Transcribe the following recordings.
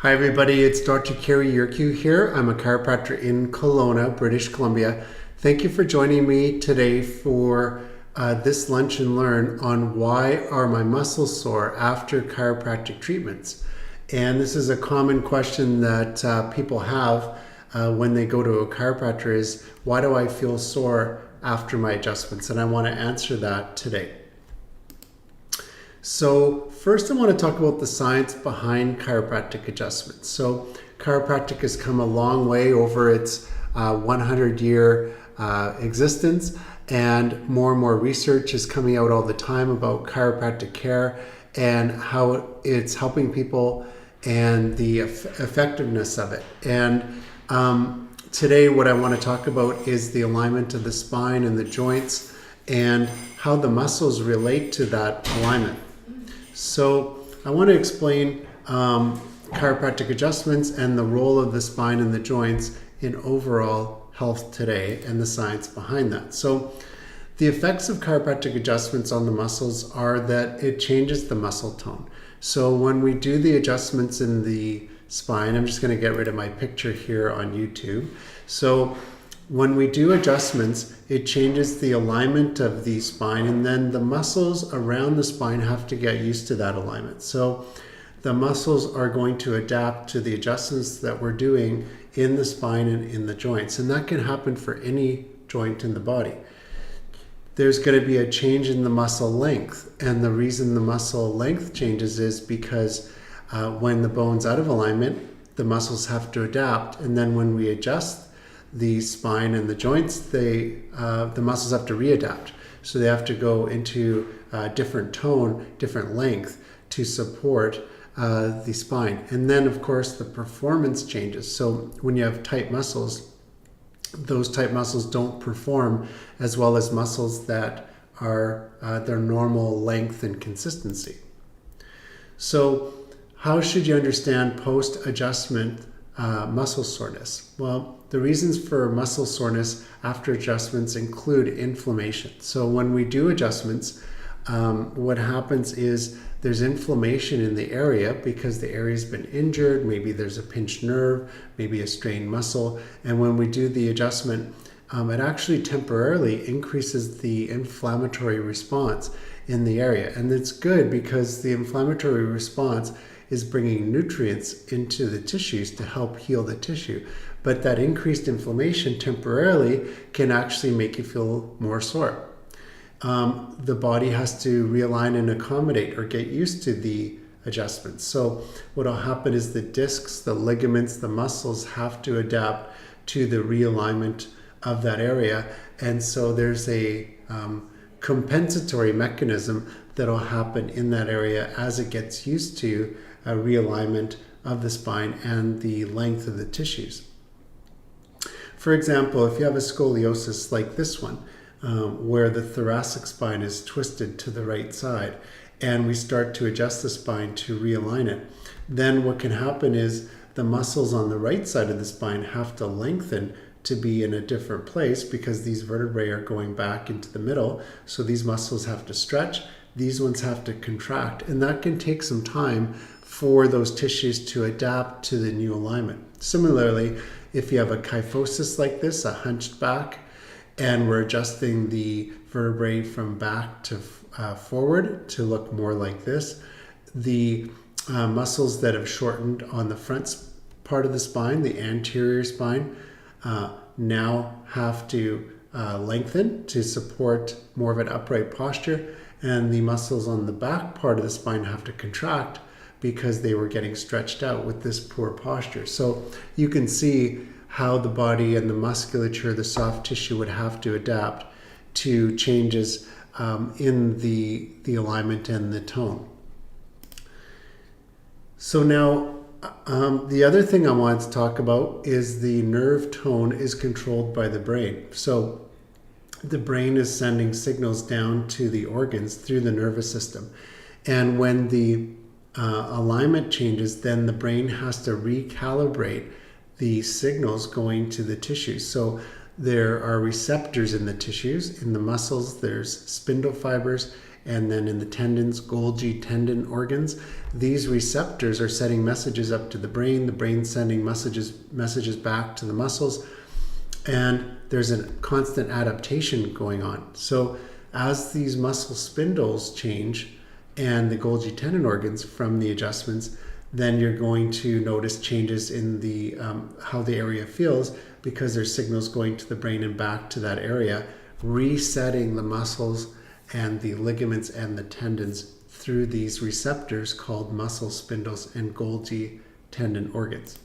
Hi everybody, it's Dr. Kerry Yerkew here. I'm a chiropractor in Kelowna, British Columbia. Thank you for joining me today for this lunch and learn on why are my muscles sore after chiropractic treatments. And this is a common question that people have when they go to a chiropractor is, why do I feel sore after my adjustments? And I want to answer that today. So first I want to talk about the science behind chiropractic adjustments. So chiropractic has come a long way over its 100-year existence, and more research is coming out all the time about chiropractic care and how it's helping people and the effectiveness of it. And today what I want to talk about is the alignment of the spine and the joints and how the muscles relate to that alignment. So I want to explain chiropractic adjustments and the role of the spine and the joints in overall health today and the science behind that. So the effects of chiropractic adjustments on the muscles are that it changes the muscle tone. So when we do the adjustments in the spine, I'm just going to get rid of my picture here on YouTube. So when we do adjustments, it changes the alignment of the spine, and then the muscles around the spine have to get used to that alignment. So the muscles are going to adapt to the adjustments that we're doing in the spine and in the joints. And that can happen for any joint in the body. There's going to be a change in the muscle length. And the reason the muscle length changes is because when the bone's out of alignment, the muscles have to adapt. And then when we adjust the spine and the joints, the muscles have to readapt. So they have to go into a different tone, different length to support the spine. And then of course the performance changes. So when you have tight muscles, those tight muscles don't perform as well as muscles that are their normal length and consistency. So how should you understand post-adjustment muscle soreness? Well, the reasons for muscle soreness after adjustments include inflammation. So when we do adjustments, what happens is there's inflammation in the area because the area's been injured. Maybe there's a pinched nerve, maybe a strained muscle. And when we do the adjustment, it actually temporarily increases the inflammatory response in the area. And it's good because the inflammatory response is bringing nutrients into the tissues to help heal the tissue. But that increased inflammation temporarily can actually make you feel more sore. The body has to realign and accommodate or get used to the adjustments. So what will happen is the discs, the ligaments, the muscles have to adapt to the realignment of that area. And so there's a compensatory mechanism that will happen in that area as it gets used to a realignment of the spine and the length of the tissues. For example, if you have a scoliosis like this one, where the thoracic spine is twisted to the right side, and we start to adjust the spine to realign it, then what can happen is the muscles on the right side of the spine have to lengthen to be in a different place because these vertebrae are going back into the middle. So these muscles have to stretch, these ones have to contract, and that can take some time for those tissues to adapt to the new alignment. Similarly, if you have a kyphosis like this, a hunched back, and we're adjusting the vertebrae from back to forward to look more like this, the muscles that have shortened on the front part of the spine, the anterior spine, now have to lengthen to support more of an upright posture, and the muscles on the back part of the spine have to contract because they were getting stretched out with this poor posture. So you can see how the body and the musculature, the soft tissue would have to adapt to changes in the alignment and the tone. So now the other thing I wanted to talk about is the nerve tone is controlled by the brain. So the brain is sending signals down to the organs through the nervous system. And when the alignment changes, then the brain has to recalibrate the signals going to the tissues. So there are receptors in the tissues. In the muscles, there's spindle fibers. and then in the tendons, Golgi tendon organs. These receptors are sending messages up to the brain sending messages back to the muscles, and there's a constant adaptation going on. So as these muscle spindles change and the Golgi tendon organs from the adjustments, then you're going to notice changes in the how the area feels, because there's signals going to the brain and back to that area, resetting the muscles and the ligaments and the tendons through these receptors called muscle spindles and Golgi tendon organs.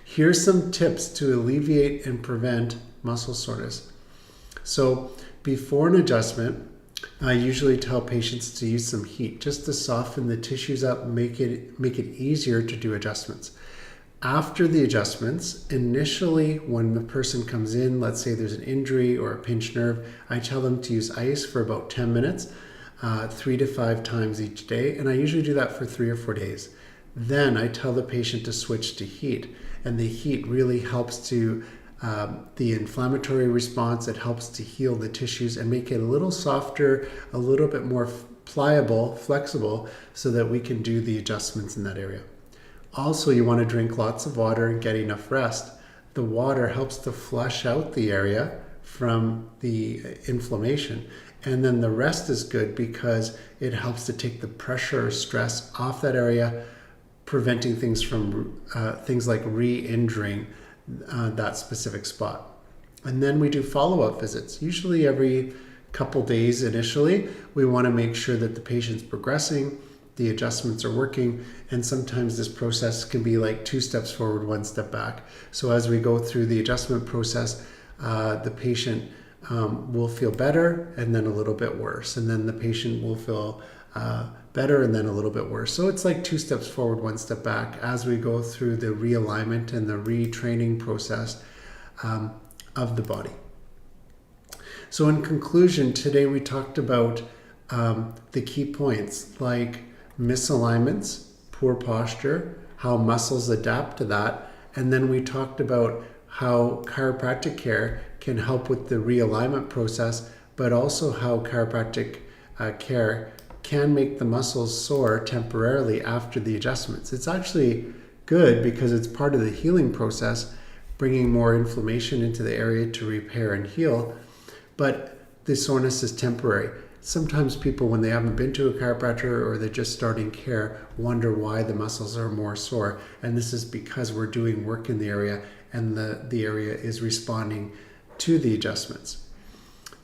Here's some tips to alleviate and prevent muscle soreness. So before an adjustment, I usually tell patients to use some heat just to soften the tissues up, make it easier to do adjustments. After the adjustments, initially when the person comes in, let's say there's an injury or a pinched nerve, I tell them to use ice for about 10 minutes, 3 to 5 times each day, and I usually do that for 3 or 4 days. Then I tell the patient to switch to heat, and the heat really helps to the inflammatory response. It helps to heal the tissues and make it a little softer, a little bit more pliable, flexible, so that we can do the adjustments in that area. Also, you want to drink lots of water and get enough rest. The water helps to flush out the area from the inflammation. And then the rest is good because it helps to take the pressure or stress off that area, preventing things from things like re-injuring that specific spot. And then we do follow-up visits, usually every couple days initially. We want to make sure that the patient's progressing, the adjustments are working, and sometimes this process can be like 2 steps forward, 1 step back. So as we go through the adjustment process, the patient will feel better and then a little bit worse, and then the patient will feel better and then a little bit worse. So it's like 2 steps forward, 1 step back as we go through the realignment and the retraining process of the body. So in conclusion, today we talked about the key points like misalignments, poor posture, how muscles adapt to that, and then we talked about how chiropractic care can help with the realignment process, but also how chiropractic care can make the muscles sore temporarily after the adjustments. It's actually good because it's part of the healing process, bringing more inflammation into the area to repair and heal, but the soreness is temporary. Sometimes people, when they haven't been to a chiropractor or they're just starting care, wonder why the muscles are more sore, and this is because we're doing work in the area and the area is responding to the adjustments.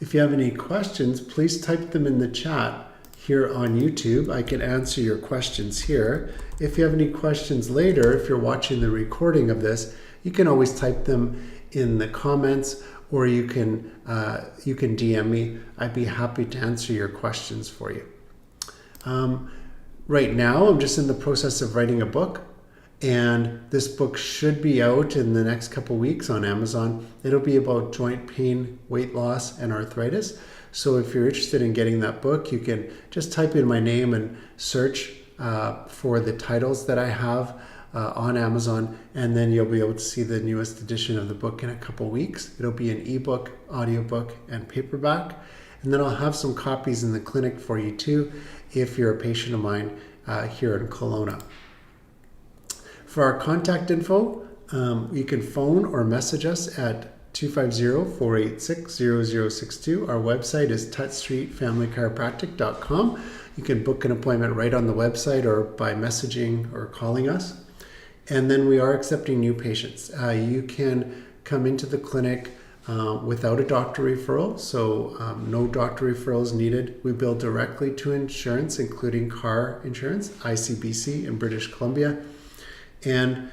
If you have any questions, please type them in the chat here on YouTube. I can answer your questions here. If you have any questions later, if you're watching the recording of this, you can always type them in the comments, or you can DM me. I'd be happy to answer your questions for you. Right now, I'm just in the process of writing a book, and this book should be out in the next couple weeks on Amazon. It'll be about joint pain, weight loss, and arthritis. So if you're interested in getting that book, you can just type in my name and search for the titles that I have on Amazon, and then you'll be able to see the newest edition of the book in a couple weeks. It'll be an ebook, audiobook, and paperback. And then I'll have some copies in the clinic for you too, if you're a patient of mine here in Kelowna. For our contact info, you can phone or message us at 250-486-0062. Our website is touchstreetfamilychiropractic.com. You can book an appointment right on the website or by messaging or calling us. And then we are accepting new patients. You can come into the clinic without a doctor referral, so no doctor referrals needed. We bill directly to insurance, including car insurance, ICBC in British Columbia. And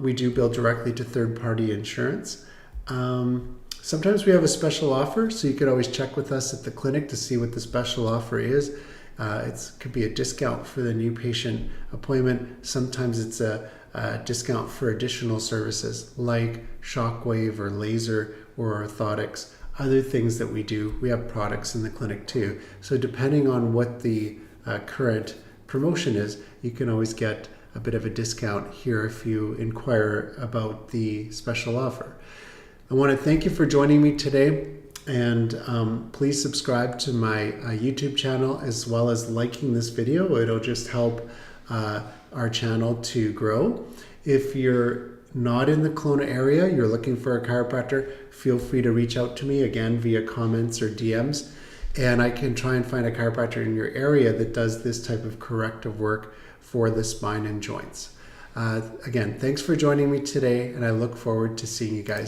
we do bill directly to third-party insurance. Sometimes we have a special offer, so you could always check with us at the clinic to see what the special offer is. It could be a discount for the new patient appointment. Sometimes it's a discount for additional services like shockwave or laser or orthotics, other things that we do. We have products in the clinic too. So depending on what the current promotion is, you can always get a bit of a discount here if you inquire about the special offer. I want to thank you for joining me today. And please subscribe to my YouTube channel, as well as liking this video. It'll just help our channel to grow. If you're not in the Kelowna area, you're looking for a chiropractor, feel free to reach out to me again via comments or DMs, and I can try and find a chiropractor in your area that does this type of corrective work for the spine and joints. Again, thanks for joining me today, and I look forward to seeing you guys